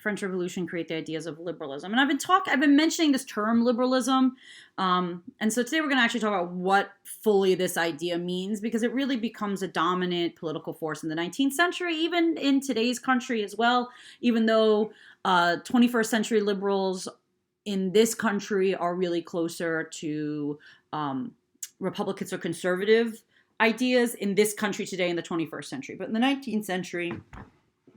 French Revolution create the ideas of liberalism. And I've been mentioning this term liberalism. And so today we're going to actually talk about what fully this idea means, because it really becomes a dominant political force in the 19th century, even in today's country as well, even though 21st century liberals in this country are really closer to Republicans or conservative ideas in this country today in the 21st century. But in the 19th century,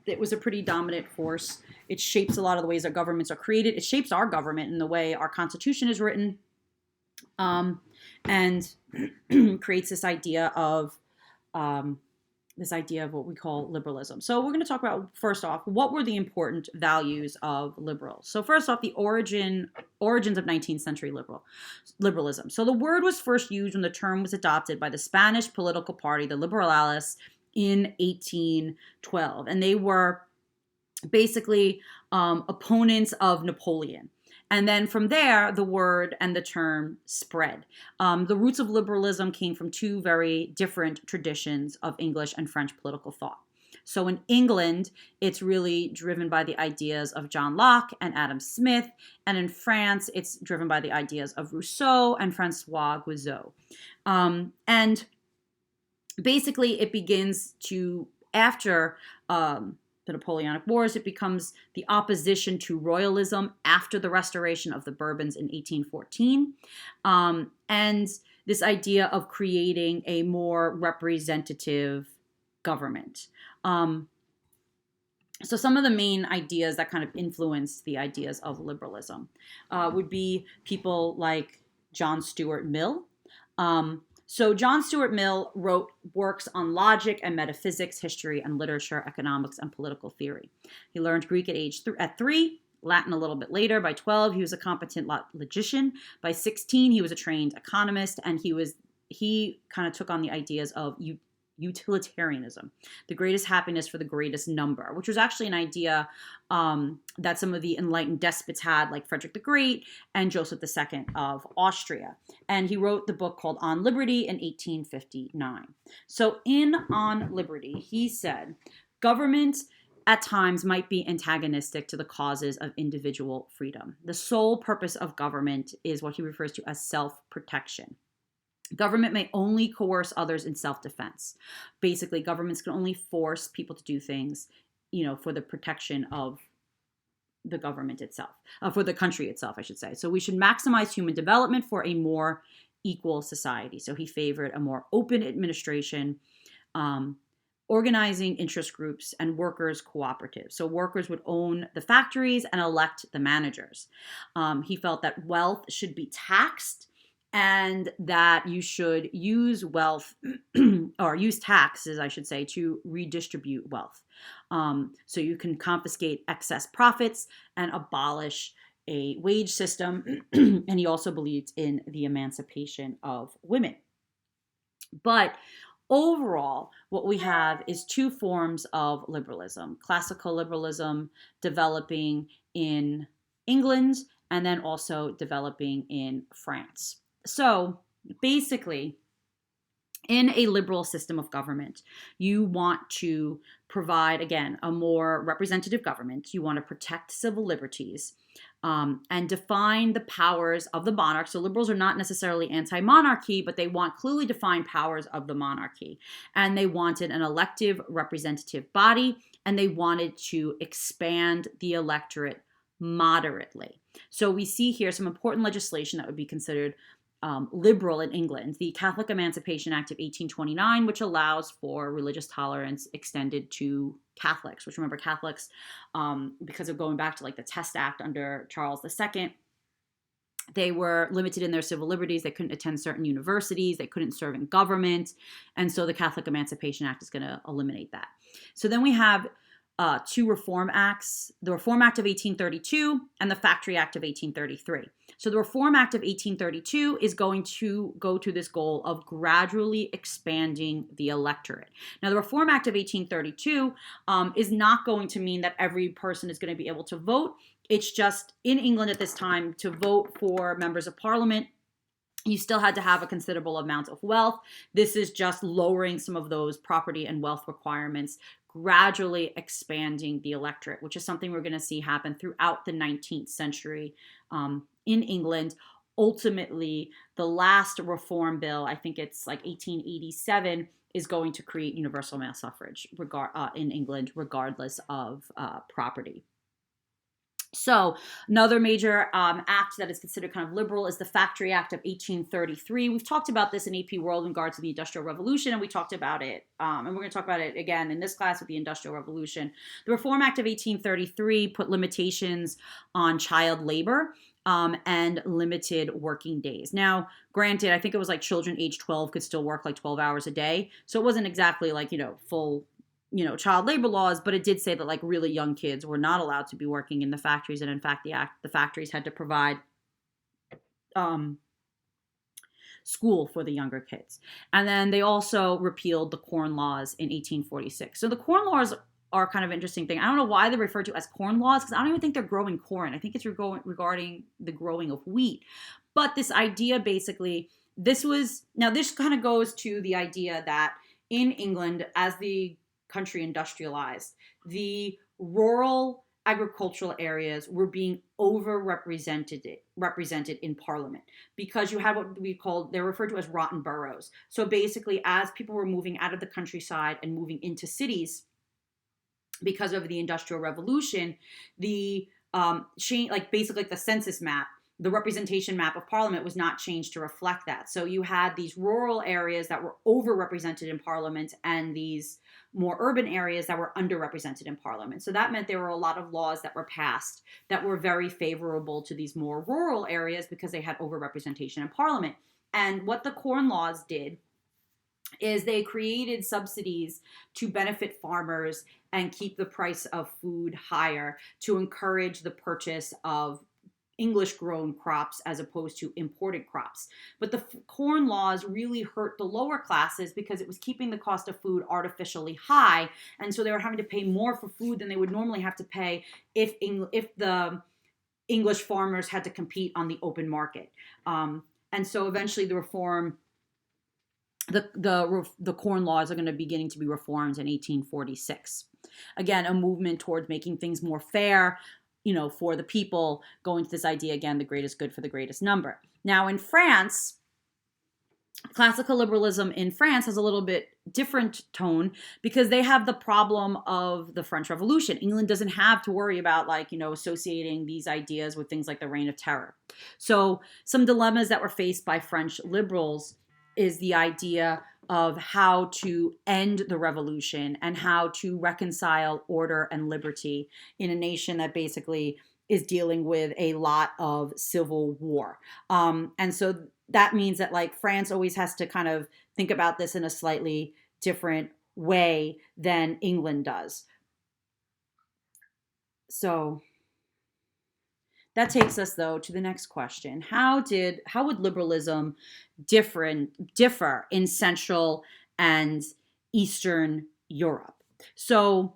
it was a pretty dominant force. It shapes a lot of the ways our governments are created. It shapes our government in the way our Constitution is written, and creates this idea of what we call liberalism. So we're going to talk about, first off, what were the important values of liberals. So first off, the origins of 19th century liberalism. So the word was first used when the term was adopted by the Spanish political party, the Liberales, in 1812. And they were basically opponents of Napoleon. And then from there, the word and the term spread. The roots of liberalism came from two very different traditions of English and French political thought. So in England, it's really driven by the ideas of John Locke and Adam Smith. And in France, it's driven by the ideas of Rousseau and Francois Guizot. And basically, it begins to, after the Napoleonic Wars, it becomes the opposition to royalism after the restoration of the Bourbons in 1814. And this idea of creating a more representative government. So some of the main ideas that kind of influenced the ideas of liberalism would be people like John Stuart Mill. So John Stuart Mill wrote works on logic and metaphysics, history and literature, economics and political theory. He learned Greek at 3, Latin a little bit later. By 12, he was a competent logician. By 16, he was a trained economist, and he kind of took on the ideas of utilitarianism, the greatest happiness for the greatest number, which was actually an idea that some of the enlightened despots had, like Frederick the Great and Joseph II of Austria. And he wrote the book called On Liberty in 1859. So in On Liberty, he said, government at times might be antagonistic to the causes of individual freedom. The sole purpose of government is what he refers to as self-protection. Government may only coerce others in self-defense. Basically, governments can only force people to do things, for the protection of the government itself, for the country itself, I should say. So we should maximize human development for a more equal society. So he favored a more open administration, organizing interest groups, and workers' cooperatives. So workers would own the factories and elect the managers. He felt that wealth should be taxed, and that you should use wealth, or use taxes, I should say, to redistribute wealth. So you can confiscate excess profits and abolish a wage system. And he also believed in the emancipation of women. But overall, what we have is two forms of liberalism: classical liberalism developing in England, and then also developing in France. So basically, in a liberal system of government, you want to provide, again, a more representative government. You want to protect civil liberties and define the powers of the monarch. So liberals are not necessarily anti-monarchy, but they want clearly defined powers of the monarchy. And they wanted an elective representative body, and they wanted to expand the electorate moderately. So we see here some important legislation that would be considered liberal in England. The Catholic Emancipation Act of 1829, which allows for religious tolerance extended to Catholics, which, remember, Catholics, because of going back to like the Test Act under Charles II, they were limited in their civil liberties. They couldn't attend certain universities. They couldn't serve in government. And so the Catholic Emancipation Act is going to eliminate that. So then we have two Reform Acts, the Reform Act of 1832 and the Factory Act of 1833. So the Reform Act of 1832 is going to go to this goal of gradually expanding the electorate. Now, the Reform Act of 1832 is not going to mean that every person is going to be able to vote. It's just, in England at this time, to vote for members of parliament, you still had to have a considerable amount of wealth. This is just lowering some of those property and wealth requirements, gradually expanding the electorate, which is something we're going to see happen throughout the 19th century in England. Ultimately, the last reform bill, I think it's like 1887, is going to create universal male suffrage in England, regardless of property. So another major act that is considered kind of liberal is the Factory Act of 1833. We've talked about this in AP World in regards to the Industrial Revolution, and we talked about it, and we're going to talk about it again in this class with the Industrial Revolution. The Reform Act of 1833 put limitations on child labor and limited working days. Now, granted, I think it was like children age 12 could still work like 12 hours a day, so it wasn't exactly like, full child labor laws, but it did say that like really young kids were not allowed to be working in the factories. And in fact, the factories had to provide school for the younger kids. And then they also repealed the Corn Laws in 1846. So the Corn Laws are kind of an interesting thing. I don't know why they're referred to as corn laws, because I don't even think they're growing corn. I think it's regarding the growing of wheat. But this idea basically, this kind of goes to the idea that in England, as the country industrialized, the rural agricultural areas were being represented in Parliament, because you had what they're referred to as rotten boroughs. So basically, as people were moving out of the countryside and moving into cities because of the Industrial Revolution, the basically the census map, the representation map of Parliament was not changed to reflect that. So you had these rural areas that were overrepresented in Parliament and these more urban areas that were underrepresented in Parliament. So that meant there were a lot of laws that were passed that were very favorable to these more rural areas because they had overrepresentation in Parliament. And what the Corn Laws did is they created subsidies to benefit farmers and keep the price of food higher, to encourage the purchase of English-grown crops as opposed to imported crops. But the Corn Laws really hurt the lower classes because it was keeping the cost of food artificially high, and so they were having to pay more for food than they would normally have to pay if the English farmers had to compete on the open market. And so eventually the Corn Laws are going to be beginning to be reformed in 1846. Again, a movement towards making things more fair, for the people, going to this idea again, the greatest good for the greatest number. Now in France, classical liberalism in France has a little bit different tone because they have the problem of the French Revolution. England doesn't have to worry about associating these ideas with things like the Reign of Terror. So some dilemmas that were faced by French liberals is the idea of how to end the revolution and how to reconcile order and liberty in a nation that basically is dealing with a lot of civil war. And so that means that France always has to kind of think about this in a slightly different way than England does. So that takes us, though, to the next question. How would liberalism differ in Central and Eastern Europe? So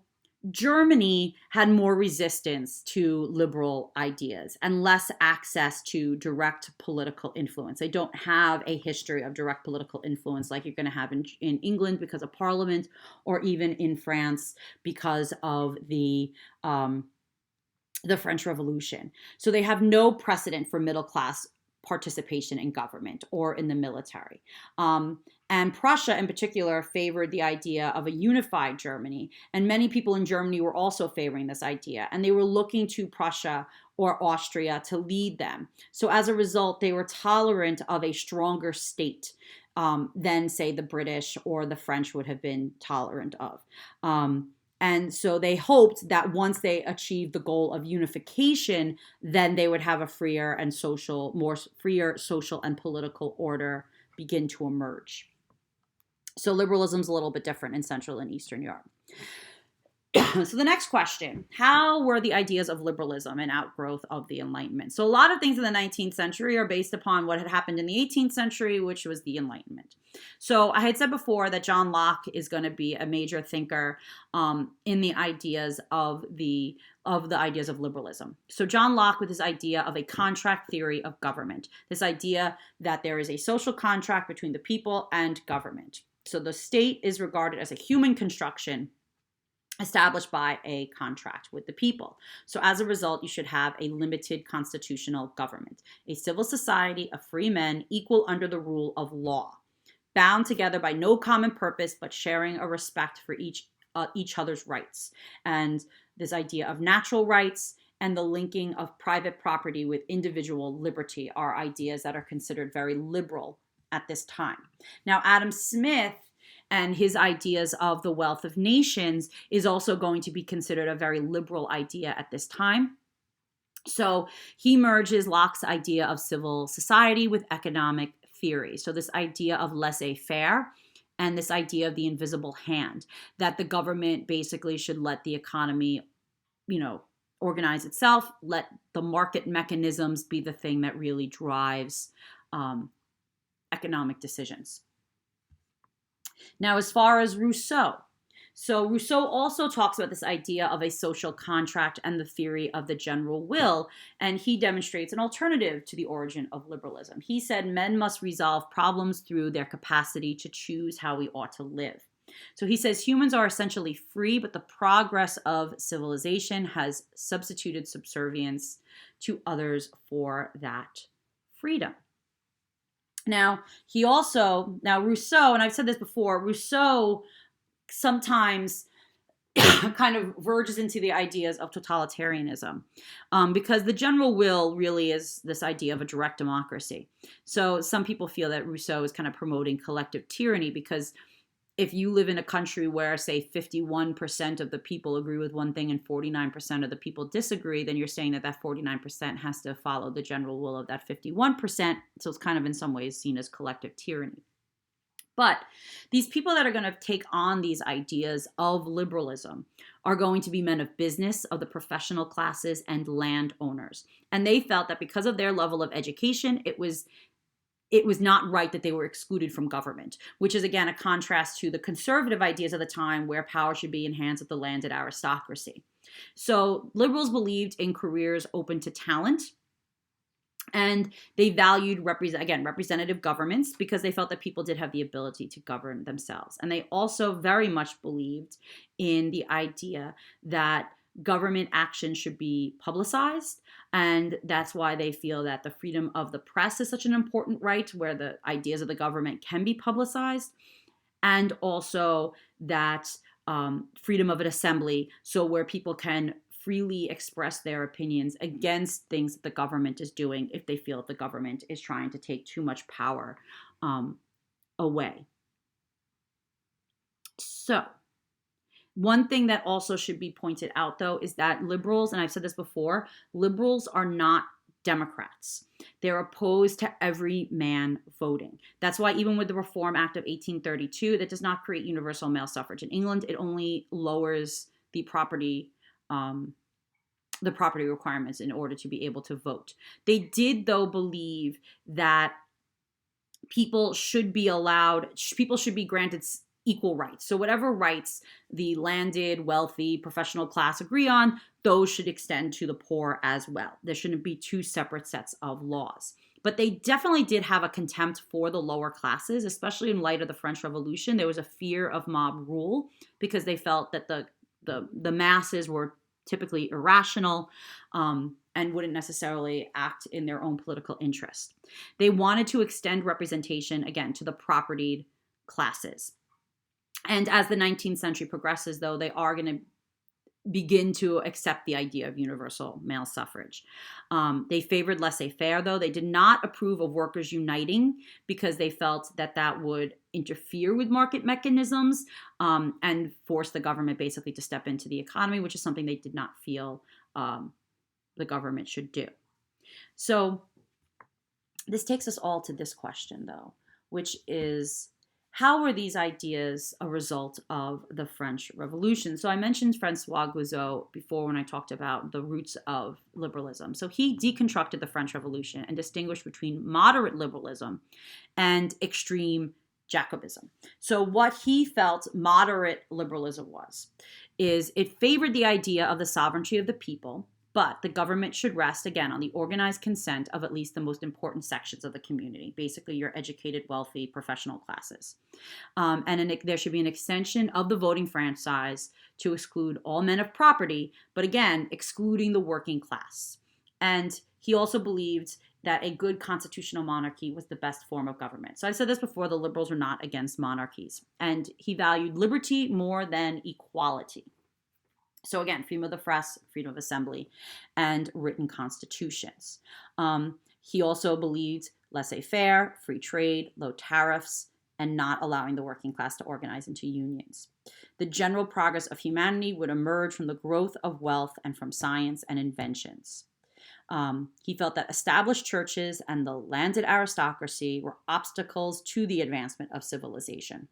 Germany had more resistance to liberal ideas and less access to direct political influence. They don't have a history of direct political influence like you're going to have in England because of Parliament, or even in France because of the French Revolution. So they have no precedent for middle class participation in government or in the military. And Prussia in particular favored the idea of a unified Germany. And many people in Germany were also favoring this idea. And they were looking to Prussia or Austria to lead them. So as a result, they were tolerant of a stronger state than, say, the British or the French would have been tolerant of. And so they hoped that once they achieved the goal of unification, then they would have a freer social and political order begin to emerge. So liberalism is a little bit different in Central and Eastern Europe. So the next question, how were the ideas of liberalism an outgrowth of the Enlightenment? So a lot of things in the 19th century are based upon what had happened in the 18th century, which was the Enlightenment. So I had said before that John Locke is going to be a major thinker in the ideas of the ideas of liberalism. So John Locke, with his idea of a contract theory of government, this idea that there is a social contract between the people and government. So the state is regarded as a human construction, established by a contract with the people. So as a result, you should have a limited constitutional government, a civil society of free men equal under the rule of law, bound together by no common purpose, but sharing a respect for each other's rights. And this idea of natural rights and the linking of private property with individual liberty are ideas that are considered very liberal at this time. Now, Adam Smith and his ideas of the wealth of nations is also going to be considered a very liberal idea at this time. So he merges Locke's idea of civil society with economic theory. So this idea of laissez-faire and this idea of the invisible hand, that the government basically should let the economy, organize itself, let the market mechanisms be the thing that really drives economic decisions. Now, as far as Rousseau, so Rousseau also talks about this idea of a social contract and the theory of the general will, and he demonstrates an alternative to the origin of liberalism. He said men must resolve problems through their capacity to choose how we ought to live. So he says humans are essentially free, but the progress of civilization has substituted subservience to others for that freedom. Now, Rousseau, and I've said this before, Rousseau sometimes kind of verges into the ideas of totalitarianism because the general will really is this idea of a direct democracy. So some people feel that Rousseau is kind of promoting collective tyranny because if you live in a country where, say, 51% of the people agree with one thing and 49% of the people disagree, then you're saying that 49% has to follow the general will of that 51%. So it's kind of in some ways seen as collective tyranny. But these people that are going to take on these ideas of liberalism are going to be men of business, of the professional classes, and landowners. And they felt that because of their level of education, it was not right that they were excluded from government, which is, again, a contrast to the conservative ideas of the time where power should be in hands of the landed aristocracy. So liberals believed in careers open to talent, and they valued, representative governments because they felt that people did have the ability to govern themselves. And they also very much believed in the idea that government action should be publicized. And that's why they feel that the freedom of the press is such an important right, where the ideas of the government can be publicized. And also that freedom of an assembly, so where people can freely express their opinions against things that the government is doing if they feel that the government is trying to take too much power away. So one thing that also should be pointed out, though, is that liberals, and I've said this before, liberals are not Democrats. They're opposed to every man voting. That's why even with the Reform Act of 1832, that does not create universal male suffrage. In England, it only lowers the property requirements in order to be able to vote. They did, though, believe that people should be granted equal rights. So whatever rights the landed, wealthy, professional class agree on, those should extend to the poor as well. There shouldn't be two separate sets of laws. But they definitely did have a contempt for the lower classes, especially in light of the French Revolution. There was a fear of mob rule because they felt that the masses were typically irrational and wouldn't necessarily act in their own political interest. They wanted to extend representation, again, to the propertied classes. And as the 19th century progresses, though, they are going to begin to accept the idea of universal male suffrage. They favored laissez-faire, though. They did not approve of workers uniting because they felt that would interfere with market mechanisms and force the government basically to step into the economy, which is something they did not feel the government should do. So this takes us all to this question, though, which is, how were these ideas a result of the French Revolution? So I mentioned Francois Guizot before when I talked about the roots of liberalism. So he deconstructed the French Revolution and distinguished between moderate liberalism and extreme Jacobism. So what he felt moderate liberalism is it favored the idea of the sovereignty of the people, but the government should rest, again, on the organized consent of at least the most important sections of the community, basically your educated, wealthy, professional classes. There should be an extension of the voting franchise to exclude all men of property, but again, excluding the working class. And he also believed that a good constitutional monarchy was the best form of government. So I said this before, the liberals were not against monarchies. And he valued liberty more than equality. So again, freedom of the press, freedom of assembly, and written constitutions. He also believed laissez-faire, free trade, low tariffs, and not allowing the working class to organize into unions. The general progress of humanity would emerge from the growth of wealth and from science and inventions. He felt that established churches and the landed aristocracy were obstacles to the advancement of civilization.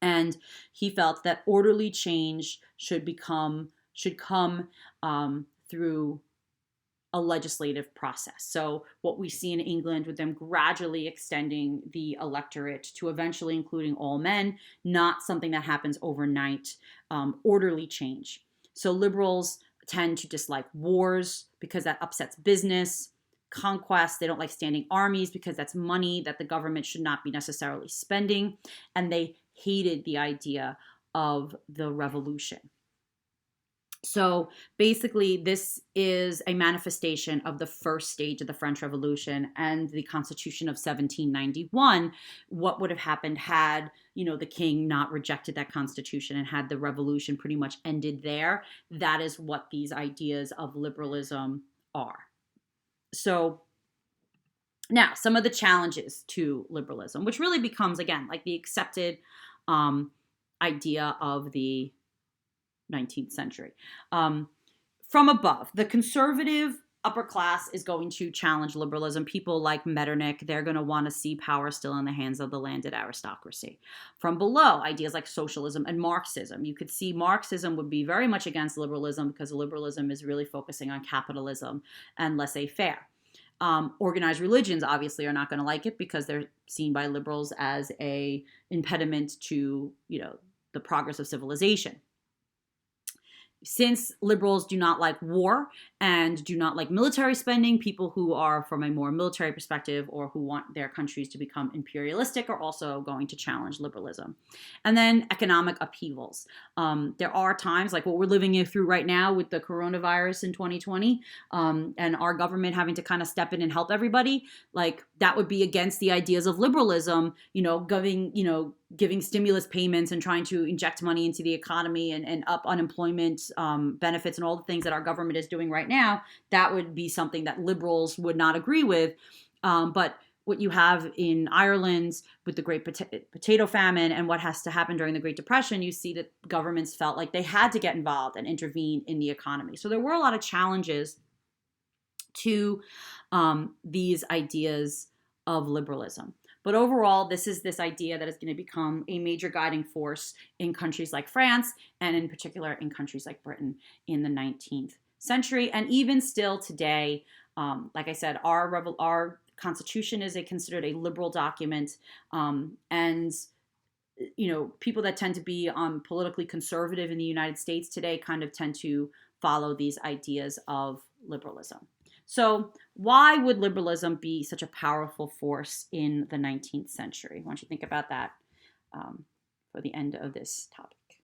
And he felt that orderly change should come through a legislative process. So what we see in England with them gradually extending the electorate to eventually including all men, not something that happens overnight, orderly change. So liberals tend to dislike wars because that upsets business, conquest. They don't like standing armies because that's money that the government should not be necessarily spending. And they hated the idea of the revolution. So basically, this is a manifestation of the first stage of the French Revolution and the Constitution of 1791. What would have happened had, the king not rejected that constitution and had the revolution pretty much ended there? That is what these ideas of liberalism are. So now, some of the challenges to liberalism, which really becomes, again, like the accepted idea of the 19th century. From above, the conservative upper class is going to challenge liberalism. People like Metternich, they're going to want to see power still in the hands of the landed aristocracy. From below, ideas like socialism and Marxism. You could see Marxism would be very much against liberalism because liberalism is really focusing on capitalism and laissez-faire. Organized religions obviously are not going to like it because they're seen by liberals as a impediment to, the progress of civilization. Since liberals do not like war and do not like military spending, people who are from a more military perspective or who want their countries to become imperialistic are also going to challenge liberalism. And then economic upheavals. There are times like what we're living through right now with the coronavirus in 2020 and our government having to kind of step in and help everybody. Like that would be against the ideas of liberalism, giving stimulus payments and trying to inject money into the economy and up unemployment benefits and all the things that our government is doing right now. That would be something that liberals would not agree with. But what you have in Ireland with the Great Potato Famine and what has to happen during the Great Depression, you see that governments felt like they had to get involved and intervene in the economy. So there were a lot of challenges to these ideas of liberalism. But overall, this is this idea that is going to become a major guiding force in countries like France and in particular in countries like Britain in the 19th century. And even still today, like I said, our Constitution is considered a liberal document. And people that tend to be politically conservative in the United States today kind of tend to follow these ideas of liberalism. So why would liberalism be such a powerful force in the 19th century? Why don't you think about that for the end of this topic?